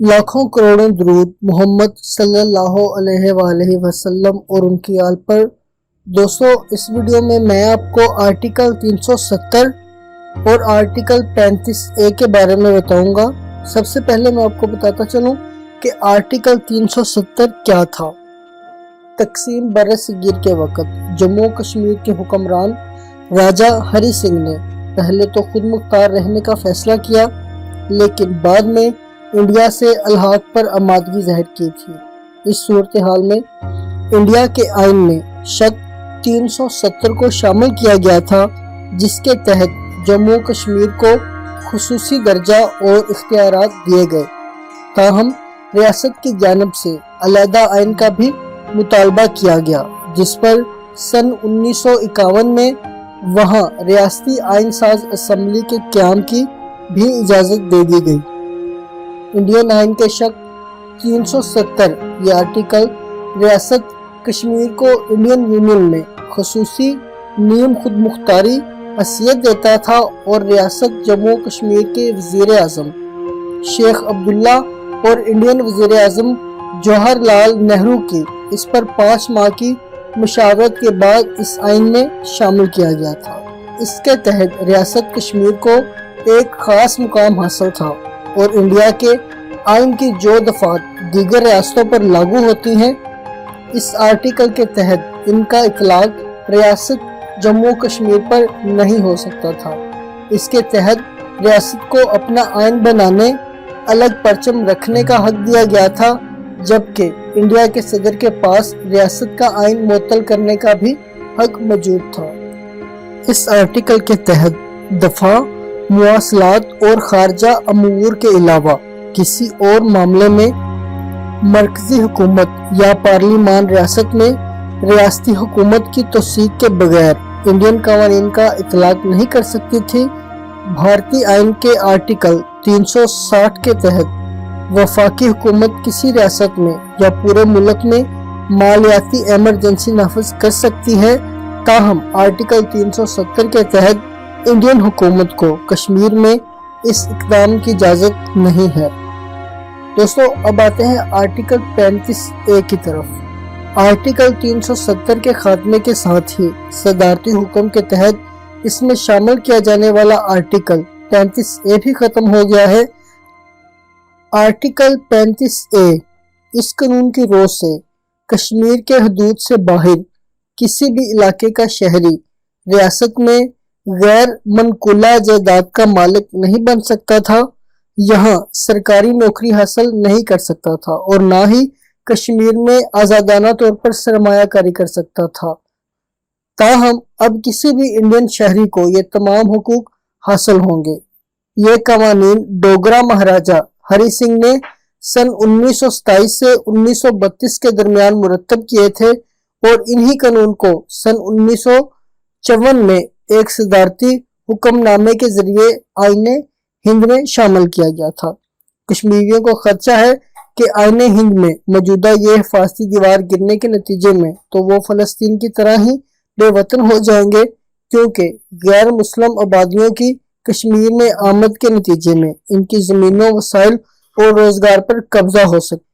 लाखों करोड़ों दुरूद मोहम्मद सल्लल्लाहु अलैहि वसल्लम और उनकी आल पर। दोस्तों, इस वीडियो में मैं आपको आर्टिकल 370 और आर्टिकल 35A के बारे में बताऊंगा। सबसे पहले मैं आपको बताता चलूं कि आर्टिकल 370 क्या था। तकसीम बरसगीर के वक़्त जम्मू कश्मीर के हुक्मरान राजा हरि सिंह ने पहले तो खुद मुख्तार रहने का फैसला किया, लेकिन बाद में इंडिया से अलहाक पर आमादगी जाहिर की थी। इस सूरत हाल में इंडिया के आइन में शक 370 को शामिल किया गया था, जिसके तहत जम्मू कश्मीर को खुसूसी दर्जा और इख्तियारात दिए गए। ताहम रियासत की जानिब से अलहदा आइन का भी मुतालबा किया गया, जिस पर सन 1951 में वहाँ रियासती आइन साज असम्बली के क़याम की भी इजाज़त दे दी गई। इंडियन आइन के शक 370 ये आर्टिकल रियासत कश्मीर को इंडियन यूनियन में खुसूसी नीम खुद मुख्तारी हैसियत देता था और रियासत जम्मू कश्मीर के वज़ीर आज़म शेख अब्दुल्ला और इंडियन वज़ीर आज़म जवाहरलाल नेहरू की इस पर 5 माह की मुशावरत के बाद इस आइन में शामिल किया गया था। इसके तहत रियासत कश्मीर को एक खास मुकाम हासिल था और इंडिया के आइन की जो दफात दीगर रियासतों पर लागू होती हैं, इस आर्टिकल के तहत इनका इतलाक रियासत जम्मू कश्मीर पर नहीं हो सकता था। इसके तहत रियासत को अपना आइन बनाने, अलग परचम रखने का हक दिया गया था, जबकि इंडिया के सदर के पास रियासत का आइन मुअत्तल करने का भी हक मौजूद था। इस आर्टिकल के तहत दफा मुआसलात और खारजा अमूर के अलावा किसी और मामले में मरकजी हुकूमत या पार्लिमान रियासत में रियासती हुकूमत की तौसीक के बगैर इंडियन कवानीन का इतलाक नहीं कर सकती थी। भारतीय आइन के आर्टिकल 360 के तहत वफाकी हुकूमत किसी रियासत में या पूरे मुल्क में मालियाती एमरजेंसी नाफिज कर सकती है। ताहम आर्टिकल 370 के तहत इंडियन हुकूमत को कश्मीर में इस इक़दाम की इजाज़त नहीं है। दोस्तों, अब आते हैं आर्टिकल 35A की तरफ। आर्टिकल 370 के खात्मे के साथ ही सदारती हुक्म के तहत इसमें शामिल किया जाने वाला आर्टिकल 35A भी ख़त्म हो गया है। आर्टिकल 35A इस कानून की रोज से कश्मीर के हदूद से बाहर किसी भी इलाके का शहरी रियासत में गैर मनकुला जायदाद का मालिक नहीं बन सकता था, यहाँ सरकारी नौकरी हासिल नहीं कर सकता था और ना ही कश्मीर में आज़ादाना तौर पर सरमायाकारी कर सकता था। ताहम अब किसी भी इंडियन शहरी को ये तमाम हुकूक हासिल होंगे। ये कवानीन डोगरा महाराजा हरि सिंह ने सन 1927 से 1932 के दरमियान मुरतब किए थे और इन्हीं कानून को सन 1954 में एक सदारती हुक्मनामे के जरिए आईने हिंद में शामिल किया गया था। कश्मीरियों को खदशा है कि आईने हिंद में मौजूदा ये हिफाजती दीवार गिरने के नतीजे में तो वो फलस्तीन की तरह ही बेवतन हो जाएंगे, क्योंकि गैर मुस्लिम आबादियों की कश्मीर में आमद के नतीजे में इनकी ज़मीनों, वसाइल और रोजगार पर कब्जा हो सकता है।